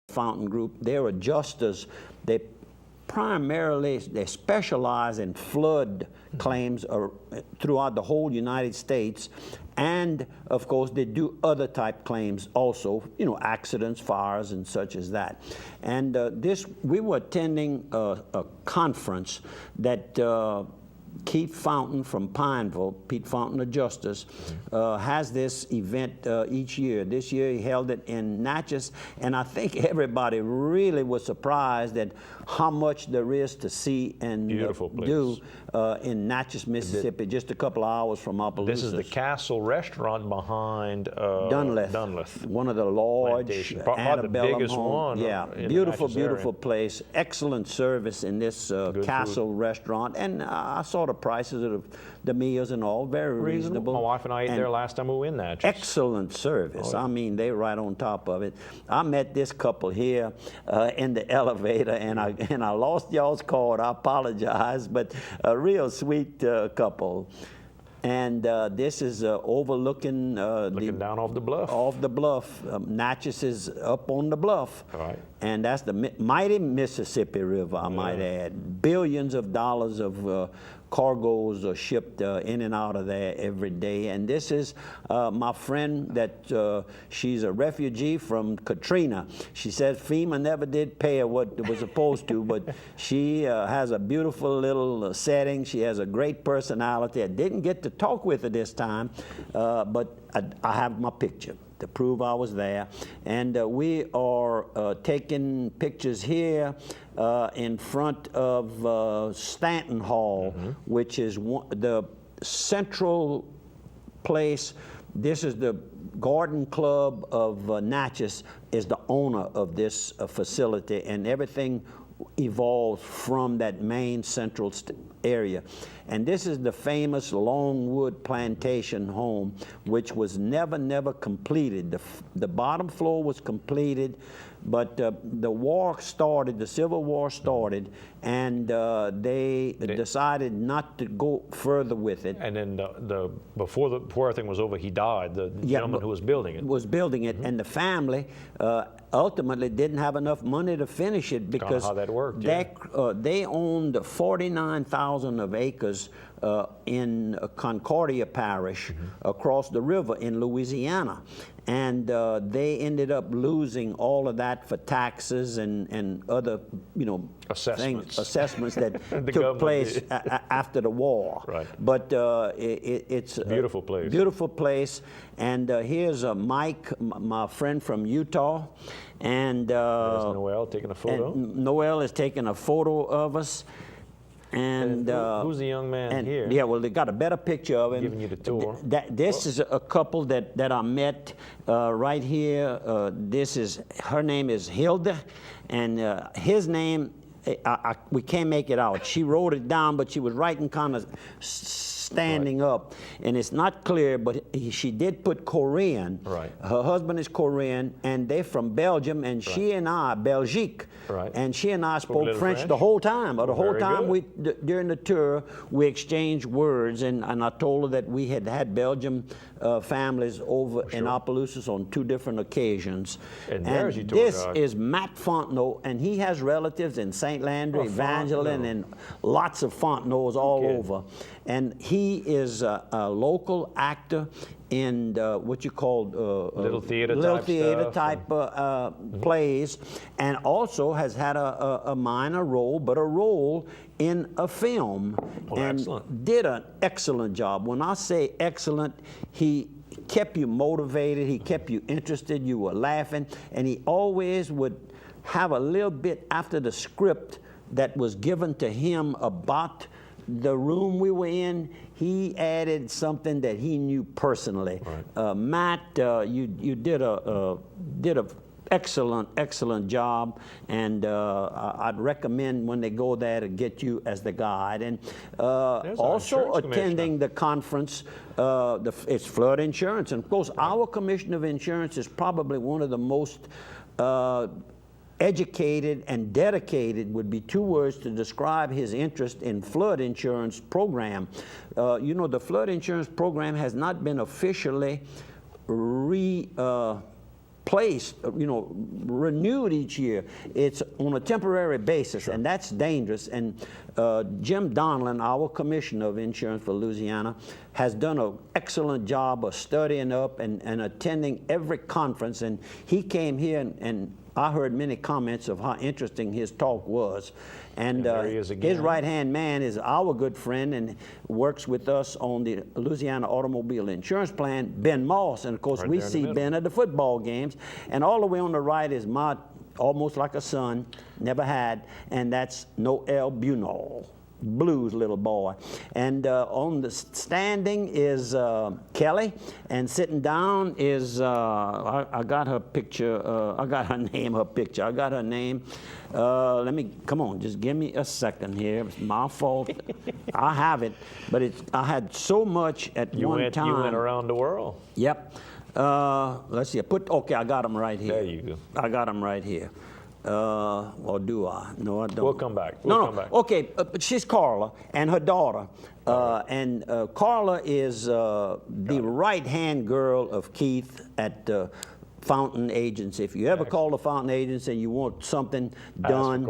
Fountain Group. They're adjusters. They specialize in flood claims throughout the whole United States, and of course they do other type claims also, you know, accidents, fires, and such as that. And we were attending a conference that Keith Fountain from Pineville, Pete Fountain Adjusters, has this event each year. This year he held it in Natchez, and I think everybody really was surprised at how much there is to see and do in Natchez, Mississippi, just a couple of hours from Opelousas. This is the Castle restaurant behind Dunleth. One of the large antebellum the biggest one. Yeah, beautiful place. Excellent service in this Castle restaurant, and I saw the prices of the meals and all, very reasonable. My wife and I ate there last time we were in that. Excellent service. I mean, they were right on top of it. I met this couple here in the elevator, and I lost y'all's card. I apologize, but a real sweet couple. And this is overlooking looking down off the bluff. Off the bluff. Natchez is up on the bluff. Right. And that's the mighty Mississippi River, I might add. Billions of dollars of cargoes are shipped in and out of there every day. And this is my friend that she's a refugee from Katrina. She says FEMA never did pay her what it was supposed to, but she has a beautiful little setting. She has a great personality. I didn't get to talk with her this time, but I have my picture to prove I was there. And we are taking pictures here in front of Stanton Hall, which is the central place. This is the Garden Club of Natchez, is the owner of this facility, and everything evolved from that main central area. And this is the famous Longwood Plantation home, which was never completed. The bottom floor was completed, but the war started, the Civil War started, and they decided not to go further with it. And then before everything was over, he died, the gentleman who was building it. And the family ultimately didn't have enough money to finish it because how that worked, they owned 49,000 of acres in Concordia Parish across the river in Louisiana. And they ended up losing all of that for taxes and other, you know, assessments that took place after the war. Right. But it's a beautiful place. Beautiful place. And here's Mike, my friend from Utah. And there's Noel taking a photo. Noel is taking a photo of us. And who's the young man here? Yeah, well, they got a better picture of him. Giving you the tour. This is a couple that I met right here. Her name is Hilda, and his name, we can't make it out. She wrote it down, but she was writing kind of standing up, and it's not clear, but she did put Korean. Right. Her husband is Korean, and they're from Belgium, and she and I, Belgique, and she and I spoke French the whole time. The whole time during the tour, we exchanged words, and I told her that we had Belgian families over in Opelousas on 2 different occasions. And this is Matt Fontenot, and he has relatives in St. Landry, Evangeline, and lots of Fontenot's all over. And he is a local actor in what you call little theater type plays, and also has had a minor role, but a role in a film, and did an excellent job. When I say excellent, he kept you motivated, he kept you interested, you were laughing, and he always would have a little bit after the script that was given to him about the room we were in. He added something that he knew personally. Right. Matt, you did a excellent job, and I'd recommend when they go there to get you as the guide. And also attending the conference, it's flood insurance, and of course our Commissioner of Insurance is probably one of the most educated and dedicated would be 2 words to describe his interest in flood insurance program. You know, the flood insurance program has not been officially replanted replaced, renewed each year. It's on a temporary basis, and that's dangerous. And Jim Donlin, our commissioner of insurance for Louisiana, has done an excellent job of studying up and attending every conference. And he came here, and I heard many comments of how interesting his talk was. And his right-hand man is our good friend and works with us on the Louisiana Automobile Insurance Plan, Ben Moss. And of course, we see Ben at the football games. And all the way on the right is my almost like a son, never had, and that's Noel Bunol, blues little boy. And on the standing is Kelly, and sitting down is, I got her picture, I got her name, I got her name. Come on, just give me a second here. It's my fault. I have it, but I had so much at one time. You went around the world. Yep. Let's see. Okay, I got them right here. There you go. I got them right here. Or do I? No, I don't. We'll come back. Come back. Okay, but she's Carla and her daughter. And Carla is the right-hand girl of Keith at Fountain Agency. If you ever call the Fountain Agency and you want something done,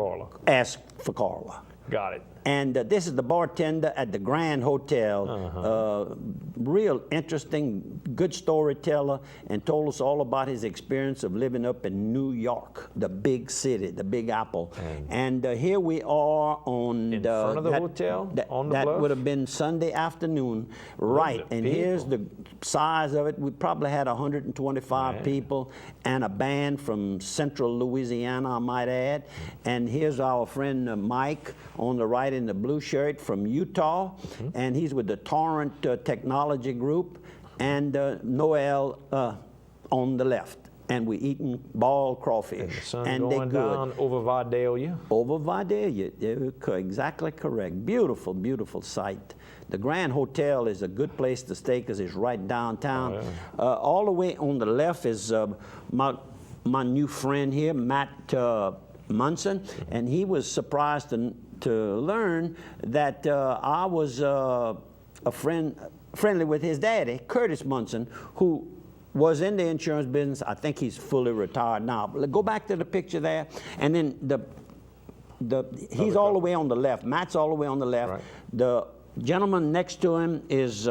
ask for Carla. Got it. And this is the bartender at the Grand Hotel. Real interesting, good storyteller, and told us all about his experience of living up in New York, the big city, the Big Apple. And here we are on in front of the hotel. On the that bluff? would have been Sunday afternoon, right? And here's the size of it. We probably had 125 people and a band from Central Louisiana, I might add. And here's our friend Mike on the right in the blue shirt from Utah, and he's with the Torrent Technology Group, and Noel on the left. And we eating boiled crawfish. And the sun and going down over Vidalia. Over Vidalia, exactly correct. Beautiful, beautiful sight. The Grand Hotel is a good place to stay because it's right downtown. All the way on the left is my new friend here, Matt Munson, and he was surprised to learn that I was friendly with his daddy, Curtis Munson, who was in the insurance business. I think he's fully retired now. But go back to the picture there, and then he's all the way on the left. Matt's all the way on the left. Right. The gentleman next to him is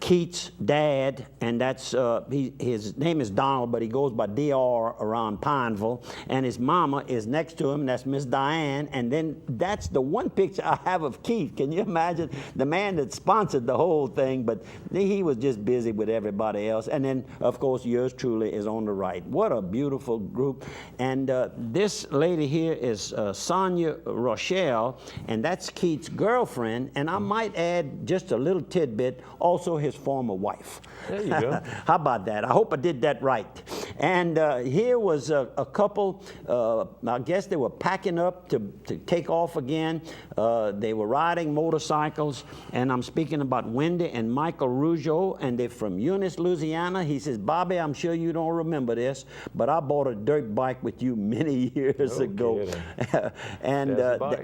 Keith's dad, and that's his name is Donald, but he goes by DR around Pineville, and his mama is next to him, and that's Miss Diane. And then that's the one picture I have of Keith. Can you imagine? The man that sponsored the whole thing, but he was just busy with everybody else. And then, of course, yours truly is on the right. What a beautiful group. And this lady here is Sonia Rochelle, and that's Keith's girlfriend, and I might add just a little tidbit, also his former wife. There you go. How about that? I hope I did that right. And here was a couple, I guess they were packing up to take off again. They were riding motorcycles, and I'm speaking about Wendy and Michael Rougeau, and they're from Eunice, Louisiana. He says, Bobby, I'm sure you don't remember this, but I bought a dirt bike with you many years ago. And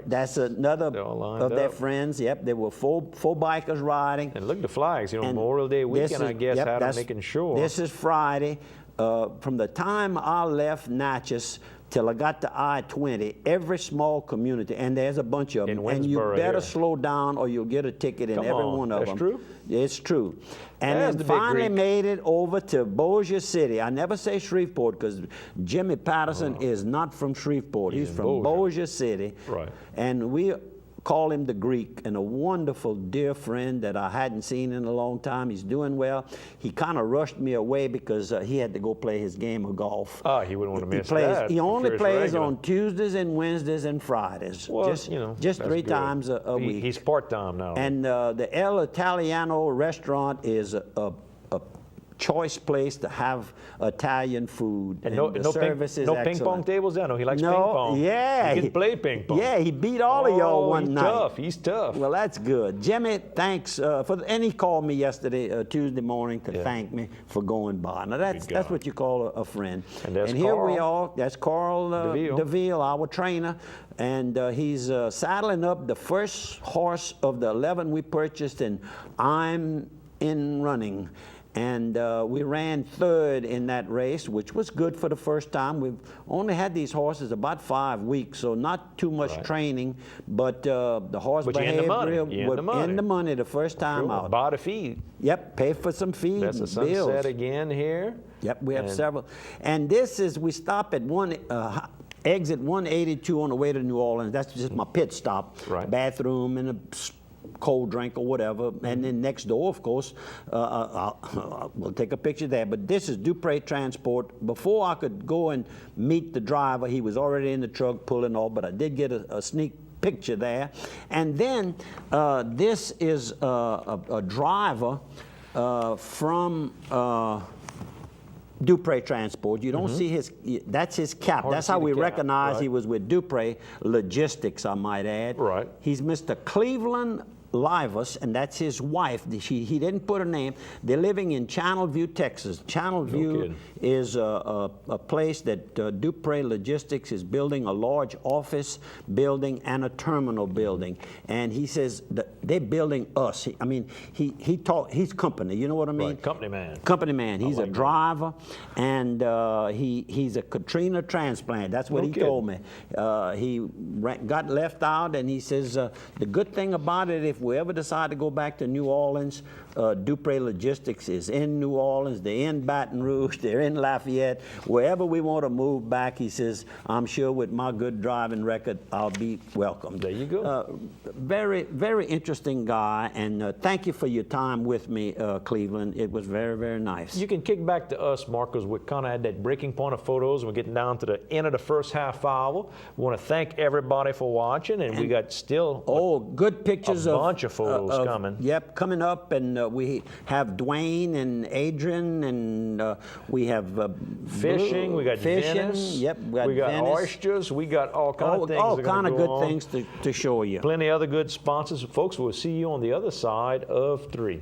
that's another of their friends. Yep, there were four bikers riding. And look, the flags, Memorial Day weekend, I guess, had them making sure. This is Friday. From the time I left Natchez till I got to I-20, every small community, and there's a bunch of them, and you better slow down or you'll get a ticket in every one of them. That's true? It's true. And then finally made it over to Bossier City. I never say Shreveport because Jimmy Patterson is not from Shreveport. He's from Bossier City. Right. And we call him the Greek, and a wonderful dear friend that I hadn't seen in a long time. He's doing well. He kind of rushed me away because he had to go play his game of golf. Oh, he wouldn't want to miss that. He only plays on Tuesdays and Wednesdays and Fridays. Well, just 3 times a week. He's part-time now. And the El Italiano restaurant is a choice place to have Italian food, and the service is excellent. No ping pong tables there? No, he likes ping pong. Yeah. He can play ping pong. Yeah, he beat all of y'all one night. He's tough. Well, that's good. Jimmy, thanks and he called me yesterday, Tuesday morning, to thank me for going by. Now, that's what you call a friend. And here we are. That's Carl DeVille, our trainer. And he's saddling up the first horse of the 11 we purchased, and I'm in running. And we ran third in that race, which was good for the first time. We've only had these horses about 5 weeks, so not too much training, but the horse behaved real in the money the first time out. Buy the feed. Yep, pay for some feed. That's a Sunset again here. Yep, we have several. And this is, we stop at exit 182 on the way to New Orleans. That's just my pit stop. Right. Bathroom and a cold drink or whatever. And then next door, of course, we'll take a picture there. But this is Dupre Transport. Before I could go and meet the driver, he was already in the truck pulling off, but I did get a sneak picture there. And then this is a driver from Dupre Transport. You don't see his, that's his cap. That's how we recognize he was with Dupre Logistics, I might add. Right. He's Mr. Cleveland Livus, and that's his wife. He didn't put a name. They're living in Channelview, Texas. Channelview is a place that Dupre Logistics is building, a large office building and a terminal building. And he says that they're building us. I mean, he's company. You know what I mean? Right. Company man. Company man. He's a driver, and he's a Katrina transplant. That's what he told me. He got left out, and he says the good thing about it, if we ever decide to go back to New Orleans, Dupre Logistics is in New Orleans, they're in Baton Rouge, they're in Lafayette. Wherever we want to move back, he says, I'm sure with my good driving record, I'll be welcome. There you go. Very, very interesting guy, and thank you for your time with me, Cleveland. It was very, very nice. You can kick back to us, Mark, because we're kind of at that breaking point of photos. We're getting down to the end of the first half hour. We want to thank everybody for watching, and we got still good pictures a bunch of photos coming. Yep, coming up, and we have Dwayne and Adrian, and we have fishing. We got fishing. Venice. Yep, we got Venice. Oysters. We got all kinds of things. All kind of good things to show you. Plenty of other good sponsors, folks. We'll see you on the other side of 3.